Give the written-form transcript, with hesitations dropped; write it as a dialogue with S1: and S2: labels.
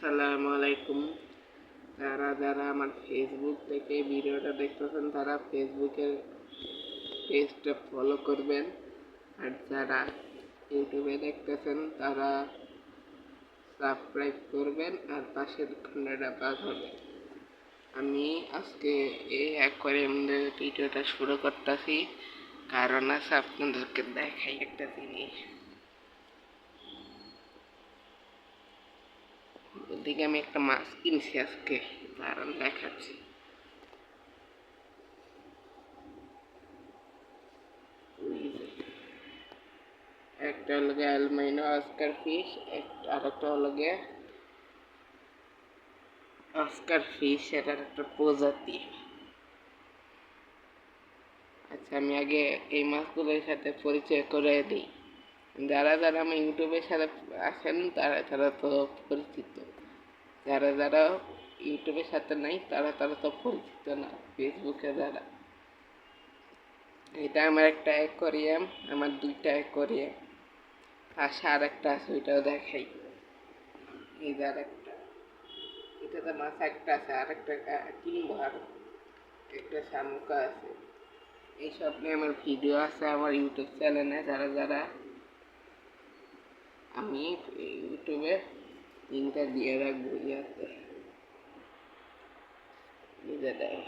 S1: আসসালামু আলাইকুম। যারা যারা আমার ফেসবুক থেকে ভিডিওটা দেখতেছেন তারা ফেসবুকের পেজটা ফলো করবেন, আর যারা ইউটিউবে দেখতেছেন তারা সাবস্ক্রাইব করবেন আর পাশের ঘন্টাটা বাজাবেন। আমি আজকে এই অ্যাকোয়ারিয়ামের ভিডিওটা শুরু করতেছি, কারণ আছে আপনাদেরকে দেখাই একটা জিনিস। ওদিকে আমি একটা মাছ কিনছি আজকে, কারণ দেখাচ্ছি। একটা হলো গিয়ে অ্যালমাইনো অস্কার ফিশ, আর একটা হলো গিয়ে অস্কার ফিশ, এটার একটা প্রজাতি। আচ্ছা, আমি আগে এই মাছগুলোর সাথে পরিচয় করে দিই। যারা যারা আমি ইউটিউবের সাথে আছেন তারা তারা তো পরিচিত, যারা যারা ইউটিউবের সাথে নাই তারা তারা তো পরিচিত না ফেসবুকে যারা। এটা আমার একটা অ্যাকোয়ারিয়াম, আমার দুইটা অ্যাকোয়ারিয়াম। পাশে আর একটা আছে, ওইটাও দেখাই। এই যে আর একটা, এটাতে মাছ একটা আছে, আর একটা কিনবো, আর একটা শামুকা আছে। এইসব নিয়ে আমার ভিডিও আছে আমার ইউটিউব চ্যানেলে। যারা যারা আমি ইউটিউবে লিঙ্কটা দিয়ে রাখবো ইয়াতে, নিজে দেয়।